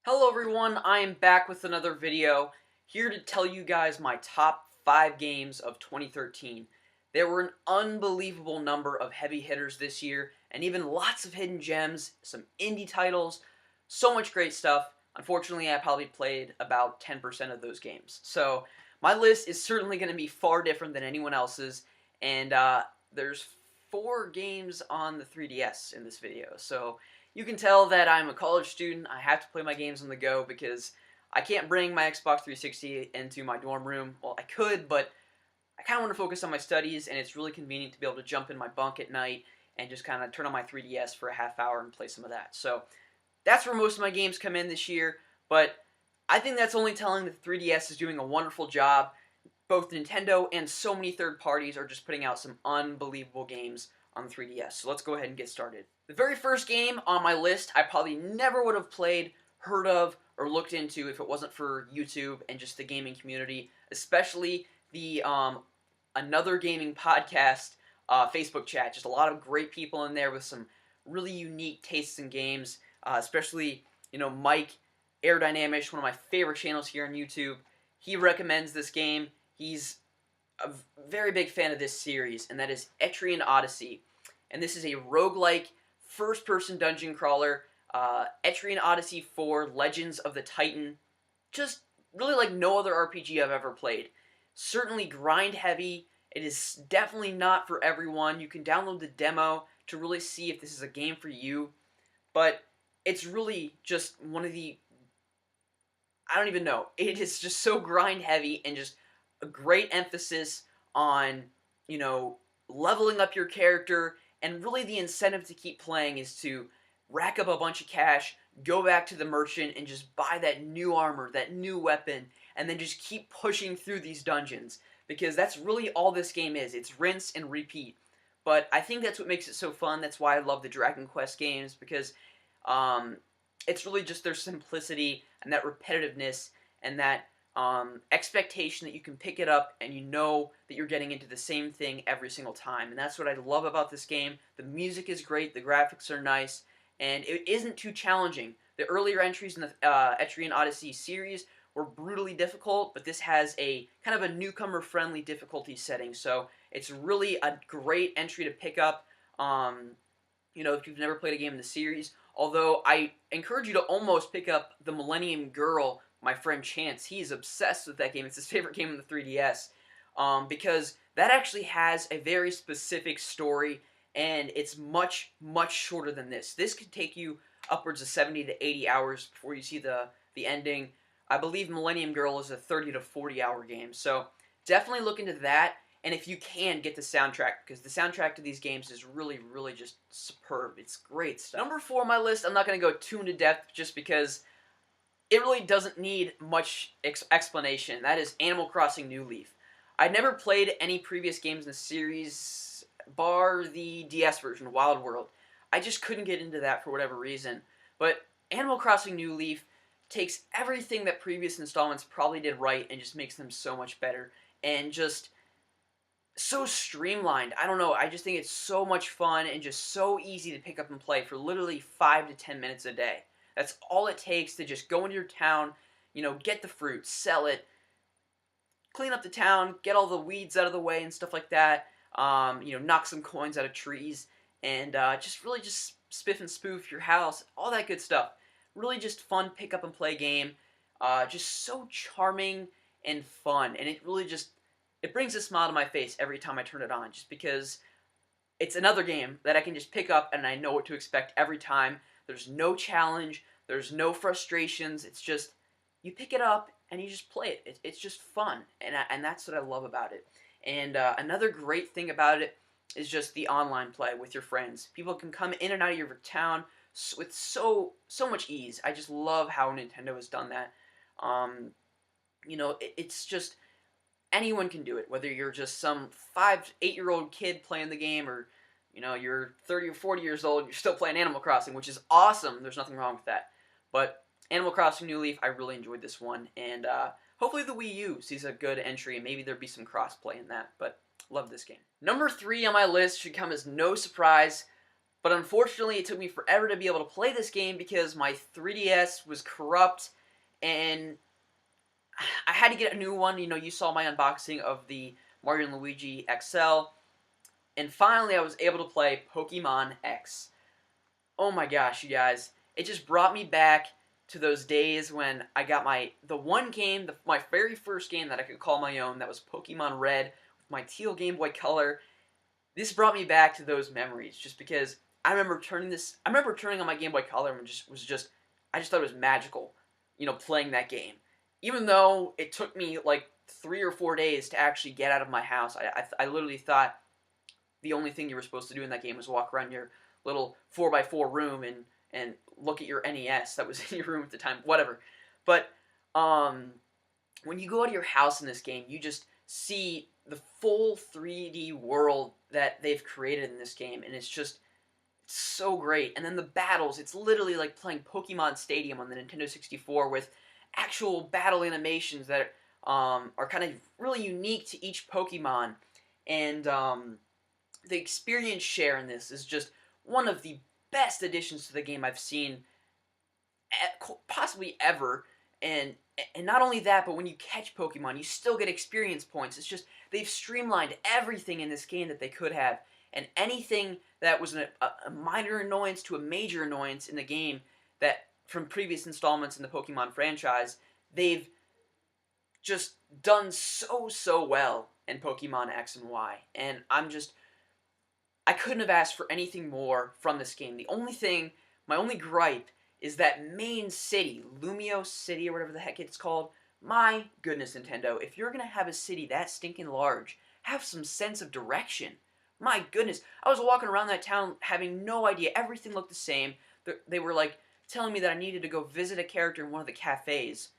Hello everyone, I am back with another video, here to tell you guys my top 5 games of 2013. There were an unbelievable number of heavy hitters this year, and even lots of hidden gems, some indie titles, so much great stuff. Unfortunately, I probably played about 10% of those games. So, my list is certainly going to be far different than anyone else's, and there's 4 games on the 3DS in this video, so you can tell that I'm a college student. I have to play my games on the go because I can't bring my Xbox 360 into my dorm room. Well, I could, but I kind of want to focus on my studies, and it's really convenient to be able to jump in my bunk at night and just kind of turn on my 3DS for a half hour and play some of that. So that's where most of my games come in this year, but I think that's only telling that the 3DS is doing a wonderful job. Both Nintendo and so many third parties are just putting out some unbelievable games on the 3DS. So let's go ahead and get started. The very first game on my list I probably never would have played, heard of, or looked into if it wasn't for YouTube and just the gaming community, especially the Another Gaming Podcast Facebook chat. Just a lot of great people in there with some really unique tastes in games, especially, Mike Aerodynamish, one of my favorite channels here on YouTube. He recommends this game. He's a very big fan of this series, and that is Etrian Odyssey. And this is a roguelike, first-person dungeon crawler. Etrian Odyssey 4, Legends of the Titan. Just really like no other RPG I've ever played. Certainly grind-heavy. It is definitely not for everyone. You can download the demo to really see if this is a game for you. But it's really just one of the... I don't even know. It is just so grind-heavy and just a great emphasis on, leveling up your character, and really the incentive to keep playing is to rack up a bunch of cash, go back to the merchant, and just buy that new armor, that new weapon, and then just keep pushing through these dungeons, because that's really all this game is. It's rinse and repeat. But I think that's what makes it so fun. That's why I love the Dragon Quest games, because it's really just their simplicity and that repetitiveness and that expectation that you can pick it up and you know that you're getting into the same thing every single time. And that's what I love about this game. The music is great, the graphics are nice, and it isn't too challenging. The earlier entries in the Etrian Odyssey series were brutally difficult, but this has a kind of a newcomer-friendly difficulty setting, so it's really a great entry to pick up, if you've never played a game in the series. Although I encourage you to almost pick up the Millennium Girl, my friend Chance. He's obsessed with that game. It's his favorite game on the 3DS, because that actually has a very specific story, and it's much, much shorter than this. This could take you upwards of 70 to 80 hours before you see the ending. I believe Millennium Girl is a 30 to 40 hour game, so definitely look into that. And if you can, get the soundtrack, because the soundtrack to these games is really, really just superb. It's great stuff. Number 4 on my list, I'm not going to go too into depth just because it really doesn't need much explanation. That is Animal Crossing New Leaf. I'd never played any previous games in the series, bar the DS version, Wild World. I just couldn't get into that for whatever reason. But Animal Crossing New Leaf takes everything that previous installments probably did right and just makes them so much better. And just so streamlined. I don't know, I just think it's so much fun and just so easy to pick up and play for literally 5 to 10 minutes a day. That's all it takes to just go into your town, get the fruit, sell it, clean up the town, get all the weeds out of the way and stuff like that, knock some coins out of trees, and just really just spiff and spoof your house, all that good stuff. Really just fun pick up and play game, just so charming and fun, and it really just, it brings a smile to my face every time I turn it on, just because it's another game that I can just pick up and I know what to expect every time. There's no challenge, there's no frustrations, it's just, you pick it up and you just play it. It's just fun, and that's what I love about it. And another great thing about it is just the online play with your friends. People can come in and out of your town with so much ease. I just love how Nintendo has done that. It's just, anyone can do it, whether you're just some 8-year-old kid playing the game, or you're 30 or 40 years old, you're still playing Animal Crossing, which is awesome. There's nothing wrong with that. But Animal Crossing New Leaf, I really enjoyed this one, and hopefully the Wii U sees a good entry, and maybe there'll be some cross-play in that, but love this game. Number 3 on my list should come as no surprise. But unfortunately, it took me forever to be able to play this game because my 3DS was corrupt, and I had to get a new one. You know, you saw my unboxing of the Mario and Luigi XL, and finally I was able to play Pokemon X. Oh my gosh, you guys. It just brought me back to those days when I got my very first game that I could call my own, that was Pokemon Red with my teal Game Boy Color. This brought me back to those memories just because I remember turning on my Game Boy Color and I just thought it was magical, you know, playing that game. Even though it took me like 3 or 4 days to actually get out of my house, I literally thought the only thing you were supposed to do in that game was walk around your little 4x4 room and look at your NES that was in your room at the time, whatever. But when you go out of your house in this game, you just see the full 3D world that they've created in this game, and it's so great. And then the battles, it's literally like playing Pokemon Stadium on the Nintendo 64 with actual battle animations that are kind of really unique to each Pokemon. And the experience share in this is just one of the best additions to the game I've seen possibly ever. And not only that, but when you catch Pokemon, you still get experience points. It's just, they've streamlined everything in this game that they could have. And anything that was a minor annoyance to a major annoyance in the game that from previous installments in the Pokemon franchise, they've just done so well in Pokemon X and Y. And I couldn't have asked for anything more from this game. My only gripe is that main city, Lumio City or whatever the heck it's called. My goodness, Nintendo, if you're going to have a city that stinking large, have some sense of direction. My goodness, I was walking around that town having no idea. Everything looked the same. They were like telling me that I needed to go visit a character in one of the cafes.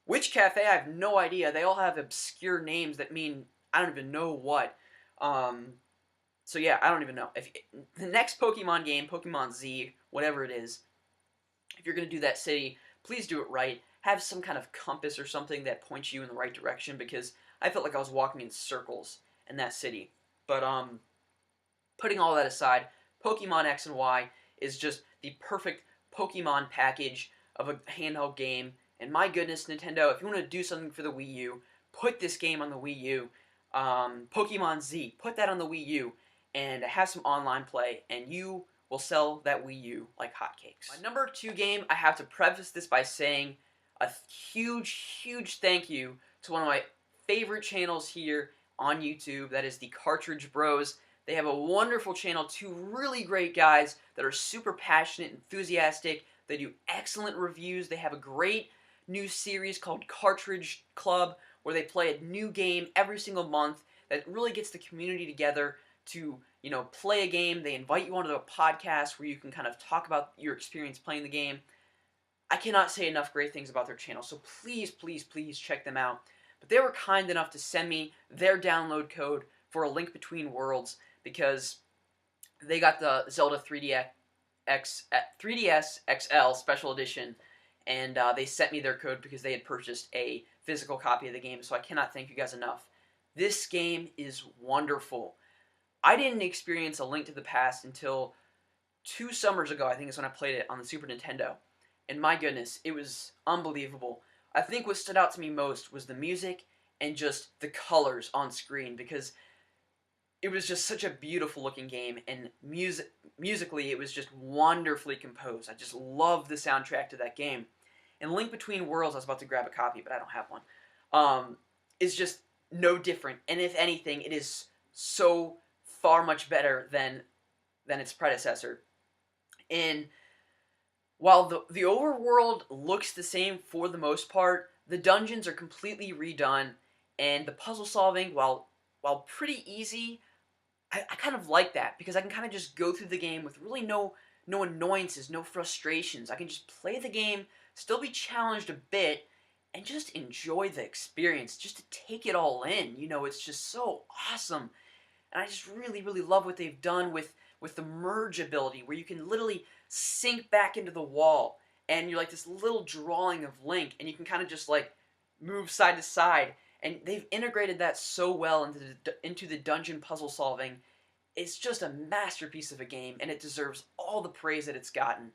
Which cafe? I have no idea. They all have obscure names that mean I don't even know what. So yeah, I don't even know. If the next Pokemon game, Pokemon Z, whatever it is, if you're going to do that city, please do it right. Have some kind of compass or something that points you in the right direction, because I felt like I was walking in circles in that city. But putting all that aside, Pokemon X and Y is just the perfect Pokemon package of a handheld game. And my goodness, Nintendo, if you want to do something for the Wii U, put this game on the Wii U. Pokemon Z, put that on the Wii U, and have some online play, and you will sell that Wii U like hotcakes. My number 2 game, I have to preface this by saying a huge thank you to one of my favorite channels here on YouTube, that is the Cartridge Bros. They have a wonderful channel, 2 really great guys that are super passionate, enthusiastic. They do excellent reviews. They have a great new series called Cartridge Club, where they play a new game every single month that really gets the community together to, you know, play a game. They invite you onto a podcast where you can kind of talk about your experience playing the game. I cannot say enough great things about their channel, so please check them out. But they were kind enough to send me their download code for A Link Between Worlds, because they got the Zelda 3DS XL Special Edition, and they sent me their code because they had purchased a physical copy of the game, so I cannot thank you guys enough. This game is wonderful. I didn't experience A Link to the Past until 2 summers ago, I think is when I played it on the Super Nintendo. And my goodness, it was unbelievable. I think what stood out to me most was the music and just the colors on screen, because it was just such a beautiful looking game, and musically it was just wonderfully composed. I just love the soundtrack to that game. And Link Between Worlds, I was about to grab a copy, but I don't have one, is just no different. And if anything, it is so far much better than its predecessor. And while the overworld looks the same for the most part, the dungeons are completely redone, and the puzzle solving, while pretty easy, I kind of like that, because I can kind of just go through the game with really no annoyances, no frustrations. I can just play the game, still be challenged a bit, and just enjoy the experience, just to take it all in. You know, it's just so awesome. And I just really love what they've done with the merge ability, where you can literally sink back into the wall, and you're like this little drawing of Link, and you can kind of just like move side to side. And they've integrated that so well into the dungeon puzzle solving. it's just a masterpiece of a game, and it deserves all the praise that it's gotten.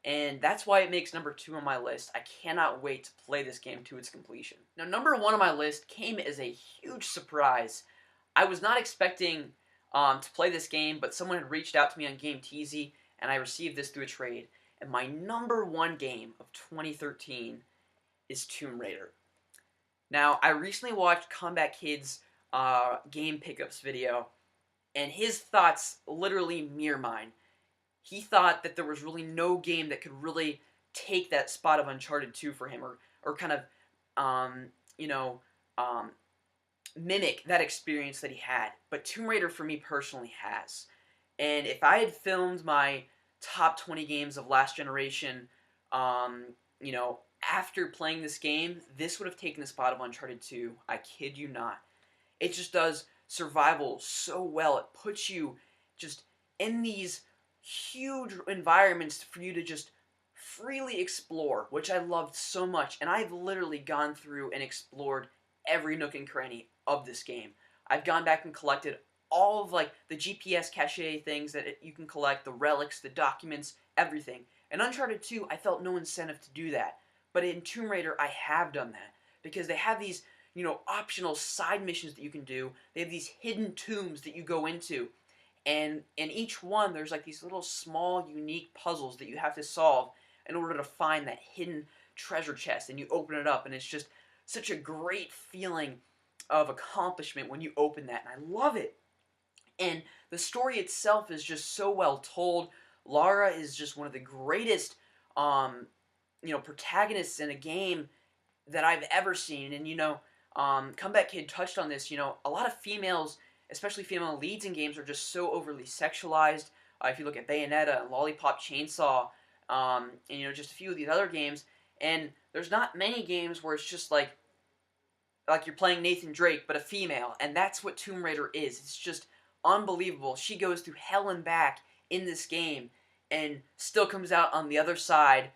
And that's why it makes number 2 on my list. I cannot wait to play this game to its completion. Now, number 1 on my list came as a huge surprise. I was not expecting to play this game, but someone had reached out to me on Game Teasy, and I received this through a trade. And my number 1 game of 2013 is Tomb Raider. Now, I recently watched Combat Kid's game pickups video, and his thoughts literally mirror mine. He thought that there was really no game that could really take that spot of Uncharted 2 for him, or kind of, you know, mimic that experience that he had. But Tomb Raider, for me personally, has. And if I had filmed my top 20 games of last generation, you know, after playing this game, this would have taken the spot of Uncharted 2. I kid you not. It just does survival so well. It puts you just in these huge environments for you to just freely explore, which I loved so much. And I've literally gone through and explored every nook and cranny of this game. I've gone back and collected all of like the GPS cache things that you can collect, the relics, the documents, everything. In Uncharted 2, I felt no incentive to do that. But in Tomb Raider, I have done that. Because they have these, you know, optional side missions that you can do. They have these hidden tombs that you go into. And in each one, there's like these little small, unique puzzles that you have to solve in order to find that hidden treasure chest. And you open it up, and it's just such a great feeling of accomplishment when you open that. And I love it. And the story itself is just so well told. Lara is just one of the greatest, you know, protagonists in a game that I've ever seen. And, you know, Comeback Kid touched on this. You know, a lot of females, especially female leads in games, are just so overly sexualized. If you look at Bayonetta and Lollipop Chainsaw, and, you know, just a few of these other games. And there's not many games where it's just like you're playing Nathan Drake, but a female. And that's what Tomb Raider is. It's just unbelievable. She goes through hell and back in this game and still comes out on the other side,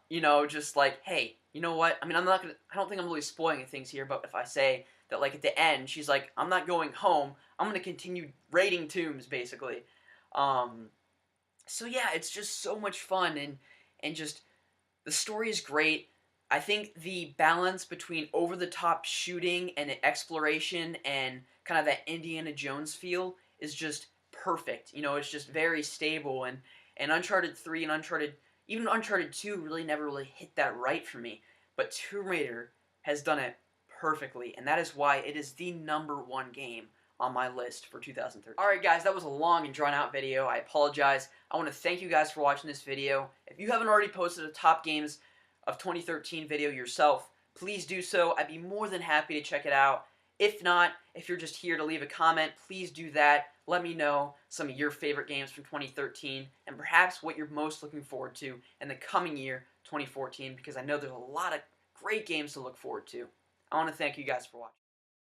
you know, just like, hey, you know what? I mean, I don't think I'm really spoiling things here, but if I say that, like, at the end, she's like, I'm not going home. I'm going to continue raiding tombs, basically. So yeah, it's just so much fun, and just, the story is great. I think the balance between over-the-top shooting and exploration and kind of that Indiana Jones feel is just perfect. You know, it's just very stable, and Uncharted 3 and even Uncharted 2 really never really hit that right for me. But Tomb Raider has done it perfectly, and that is why it is the number 1 game on my list for 2013. Alright guys, that was a long and drawn out video. I apologize. I want to thank you guys for watching this video. If you haven't already posted a top games of 2013 video yourself, please do so. I'd be more than happy to check it out. If not, if you're just here to leave a comment, please do that. Let me know some of your favorite games from 2013 and perhaps what you're most looking forward to in the coming year, 2014, because I know there's a lot of great games to look forward to. I want to thank you guys for watching.